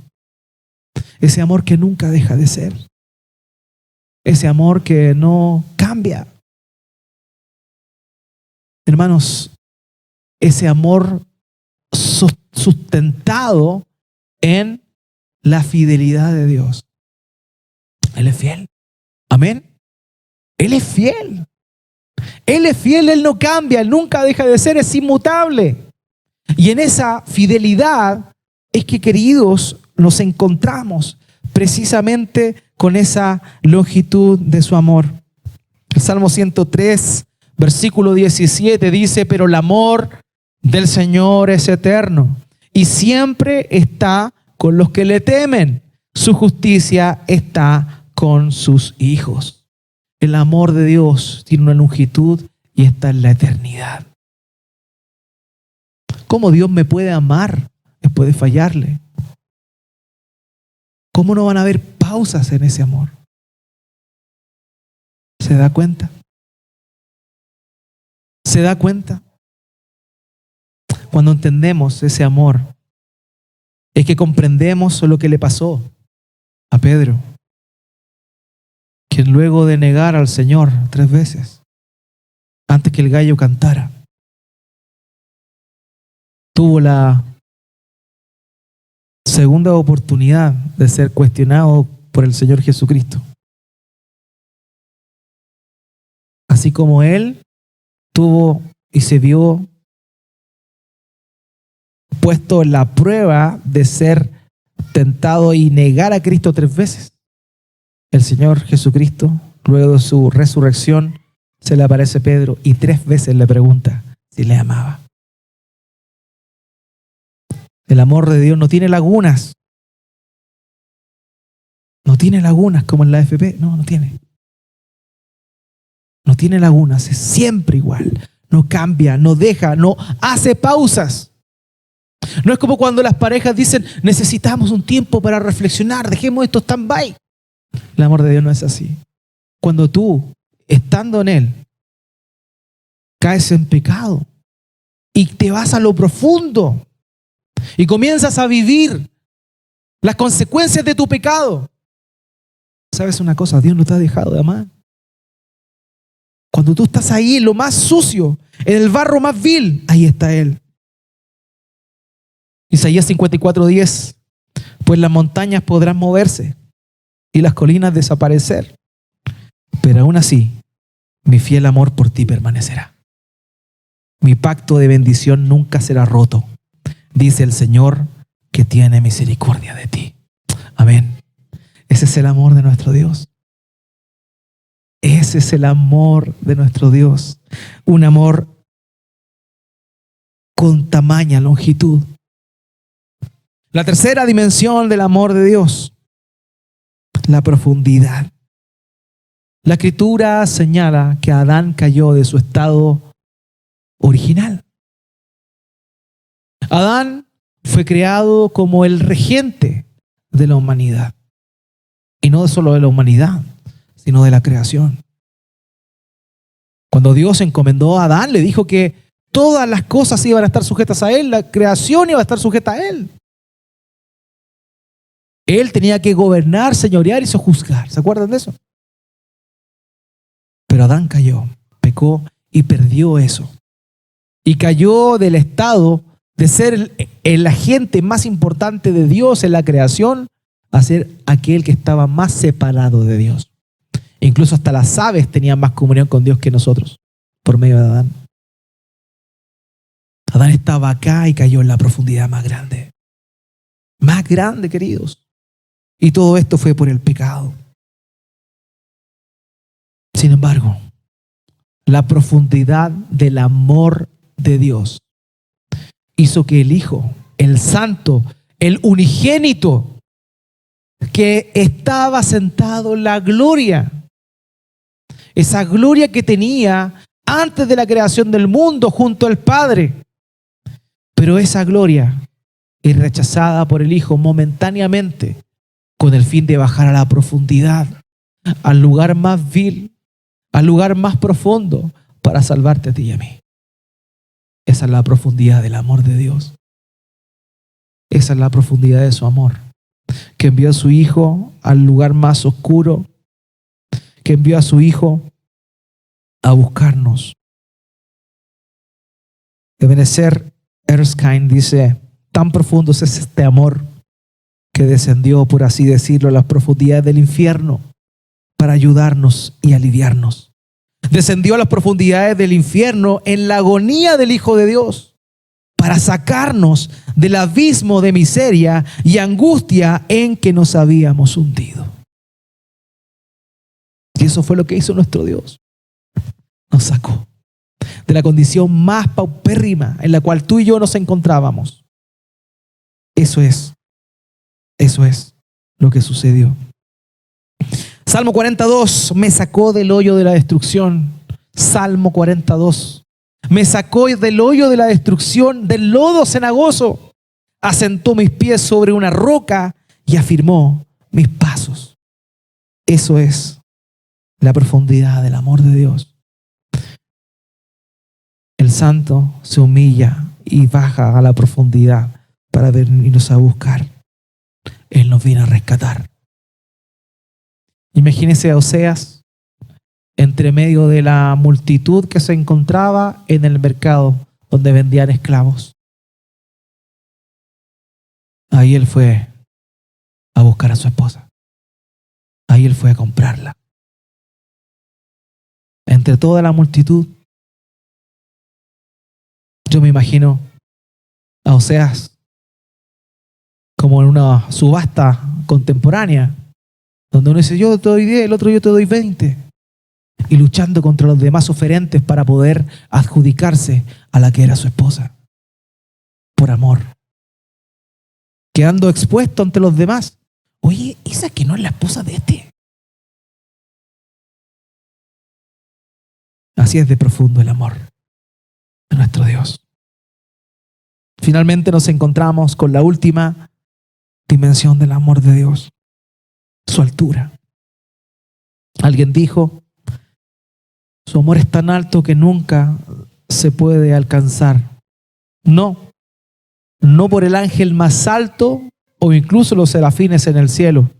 Ese amor que nunca deja de ser. Ese amor que no cambia. Hermanos, ese amor sustentado en la fidelidad de Dios. Él es fiel. Amén. Él es fiel. Él es fiel, Él no cambia, Él nunca deja de ser, es inmutable. Y en esa fidelidad es que, queridos, nos encontramos precisamente con esa longitud de su amor. El Salmo 103, versículo 17 dice, pero el amor del Señor es eterno y siempre está con los que le temen. Su justicia está con sus hijos. El amor de Dios tiene una longitud y está en la eternidad. ¿Cómo Dios me puede amar después de fallarle? ¿Cómo no van a haber pausas en ese amor? ¿Se da cuenta? ¿Se da cuenta? Cuando entendemos ese amor, es que comprendemos lo que le pasó a Pedro, quien luego de negar al Señor 3 veces, antes que el gallo cantara, tuvo la segunda oportunidad de ser cuestionado por el Señor Jesucristo. Así como Él tuvo y se vio puesto en la prueba de ser tentado y negar a Cristo 3 veces. El Señor Jesucristo, luego de su resurrección, se le aparece a Pedro y 3 veces le pregunta si le amaba. El amor de Dios no tiene lagunas. No tiene lagunas como en la AFP. No tiene. No tiene lagunas. Es siempre igual. No cambia, no deja, no hace pausas. No es como cuando las parejas dicen, necesitamos un tiempo para reflexionar, dejemos esto stand-by. El amor de Dios no es así. Cuando tú, estando en Él, caes en pecado y te vas a lo profundo y comienzas a vivir las consecuencias de tu pecado. ¿Sabes una cosa? Dios no te ha dejado de amar. Cuando tú estás ahí en lo más sucio, en el barro más vil, ahí está Él. Isaías 54:10, pues las montañas podrán moverse y las colinas desaparecer, pero aún así, mi fiel amor por ti permanecerá. Mi pacto de bendición nunca será roto, dice el Señor que tiene misericordia de ti. Amén. Ese es el amor de nuestro Dios. Ese es el amor de nuestro Dios. Un amor con tamaña longitud. La tercera dimensión del amor de Dios, la profundidad. La Escritura señala que Adán cayó de su estado original. Adán fue creado como el regente de la humanidad. Y no solo de la humanidad, sino de la creación. Cuando Dios encomendó a Adán, le dijo que todas las cosas iban a estar sujetas a él, la creación iba a estar sujeta a él. Él tenía que gobernar, señorear y sojuzgar. ¿Se acuerdan de eso? Pero Adán cayó, pecó y perdió eso. Y cayó del estado de ser el agente más importante de Dios en la creación a ser aquel que estaba más separado de Dios. Incluso hasta las aves tenían más comunión con Dios que nosotros por medio de Adán. Adán estaba acá y cayó en la profundidad más grande. Más grande, queridos. Y todo esto fue por el pecado. Sin embargo, la profundidad del amor de Dios hizo que el Hijo, el Santo, el unigénito, que estaba sentado en la gloria, esa gloria que tenía antes de la creación del mundo junto al Padre, pero esa gloria es rechazada por el Hijo momentáneamente con el fin de bajar a la profundidad, al lugar más vil, al lugar más profundo para salvarte a ti y a mí. Esa es la profundidad del amor de Dios. Esa es la profundidad de su amor, que envió a su Hijo al lugar más oscuro, que envió a su Hijo a buscarnos. Ebenezer Erskine dice, tan profundo es este amor que descendió, por así decirlo, a las profundidades del infierno para ayudarnos y aliviarnos. Descendió a las profundidades del infierno en la agonía del Hijo de Dios para sacarnos del abismo de miseria y angustia en que nos habíamos hundido. Y eso fue lo que hizo nuestro Dios. Nos sacó de la condición más paupérrima en la cual tú y yo nos encontrábamos. Eso es lo que sucedió. Salmo 42, me sacó del hoyo de la destrucción. Salmo 42, me sacó del hoyo de la destrucción, del lodo cenagoso. Asentó mis pies sobre una roca y afirmó mis pasos. Eso es la profundidad del amor de Dios. El santo se humilla y baja a la profundidad para venirnos a buscar. Él nos viene a rescatar. Imagínese a Oseas entre medio de la multitud que se encontraba en el mercado donde vendían esclavos. Ahí él fue a buscar a su esposa. Ahí él fue a comprarla. Entre toda la multitud, yo me imagino a Oseas como en una subasta contemporánea, donde uno dice, yo te doy 10, el otro yo te doy 20. Y luchando contra los demás oferentes para poder adjudicarse a la que era su esposa. Por amor. Quedando expuesto ante los demás. Oye, ¿esa que no es la esposa de este? Así es de profundo el amor de nuestro Dios. Finalmente nos encontramos con la última dimensión del amor de Dios. Su altura. Alguien dijo, su amor es tan alto que nunca se puede alcanzar. No por el ángel más alto, o incluso los serafines en el cielo,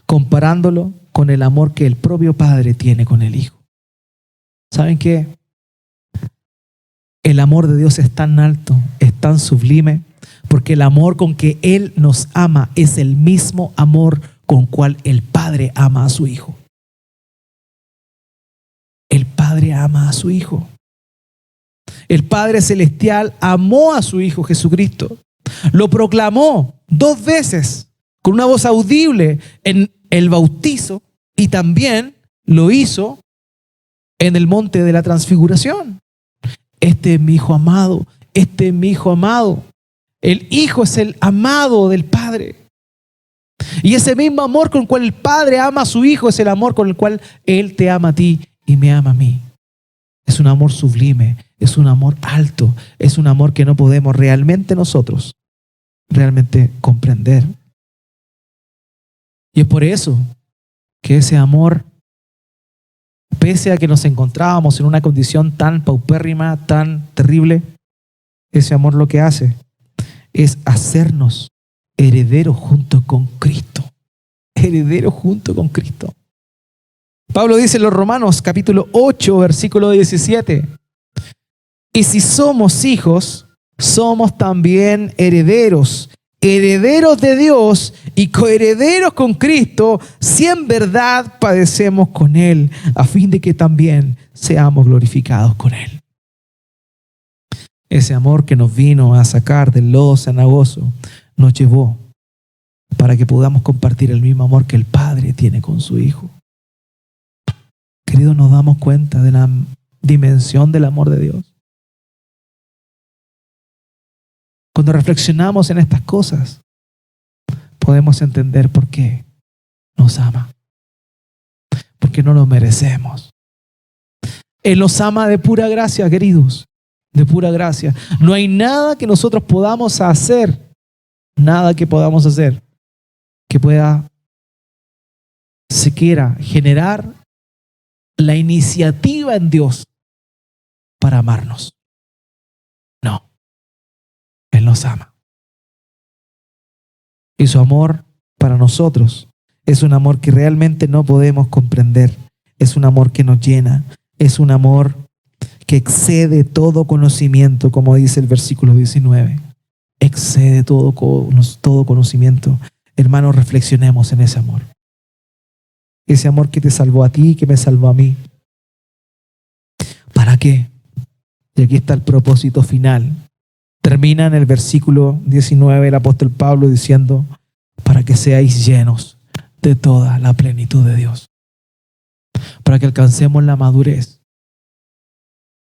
comparándolo con el amor que el propio Padre tiene con el Hijo. ¿Saben qué? El amor de Dios es tan alto, es tan sublime, porque el amor con que Él nos ama es el mismo amor con cual el Padre ama a su Hijo. El Padre ama a su Hijo. El Padre Celestial amó a su Hijo Jesucristo. Lo proclamó 2 veces con una voz audible en el bautizo y también lo hizo en el monte de la transfiguración. Este es mi Hijo amado, este es mi Hijo amado. El Hijo es el amado del Padre. Y ese mismo amor con el cual el Padre ama a su Hijo es el amor con el cual Él te ama a ti y me ama a mí. Es un amor sublime, es un amor alto, es un amor que no podemos realmente nosotros comprender. Y es por eso que ese amor, pese a que nos encontrábamos en una condición tan paupérrima, tan terrible, ese amor lo que hace es hacernos herederos junto con Cristo. Herederos junto con Cristo. Pablo dice en los Romanos capítulo 8, versículo 17: y si somos hijos, somos también herederos, herederos de Dios y coherederos con Cristo, si en verdad padecemos con Él, a fin de que también seamos glorificados con Él. Ese amor que nos vino a sacar del lodo cenagoso nos llevó para que podamos compartir el mismo amor que el Padre tiene con su Hijo. Queridos, nos damos cuenta de la dimensión del amor de Dios. Cuando reflexionamos en estas cosas, podemos entender por qué nos ama. Porque no lo merecemos. Él nos ama de pura gracia, queridos. De pura gracia. No hay nada que nosotros podamos hacer, nada que podamos hacer que pueda siquiera generar la iniciativa en Dios para amarnos. No. Él nos ama. Y su amor para nosotros es un amor que realmente no podemos comprender. Es un amor que nos llena. Es un amor que excede todo conocimiento, como dice el versículo 19. Excede todo conocimiento. Hermanos, reflexionemos en ese amor. Ese amor que te salvó a ti, que me salvó a mí. ¿Para qué? Y aquí está el propósito final. Termina en el versículo 19 el apóstol Pablo diciendo: para que seáis llenos de toda la plenitud de Dios. Para que alcancemos la madurez.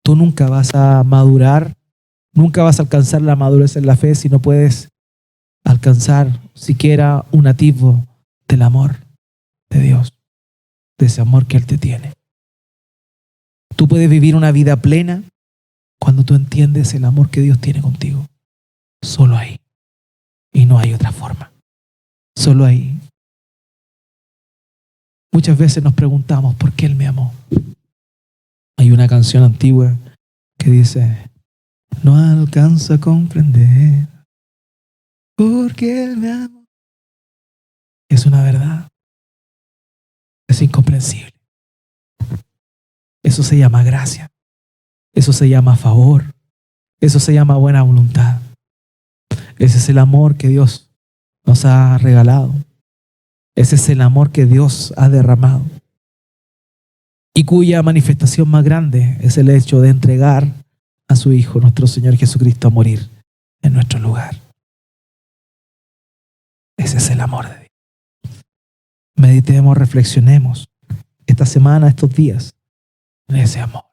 Tú nunca vas a madurar, nunca vas a alcanzar la madurez en la fe si no puedes alcanzar siquiera un atisbo del amor de Dios, de ese amor que Él te tiene. Tú puedes vivir una vida plena cuando tú entiendes el amor que Dios tiene contigo. Solo ahí. Y no hay otra forma. Solo ahí. Muchas veces nos preguntamos ¿por qué Él me amó? Hay una canción antigua que dice: no alcanzo a comprender por qué Él me amó. Es una verdad. Es incomprensible. Eso se llama gracia. Eso se llama favor. Eso se llama buena voluntad. Ese es el amor que Dios nos ha regalado. Ese es el amor que Dios ha derramado. Y cuya manifestación más grande es el hecho de entregar a su Hijo, nuestro Señor Jesucristo, a morir en nuestro lugar. Ese es el amor de Dios. Meditemos, reflexionemos esta semana, estos días, en ese amor.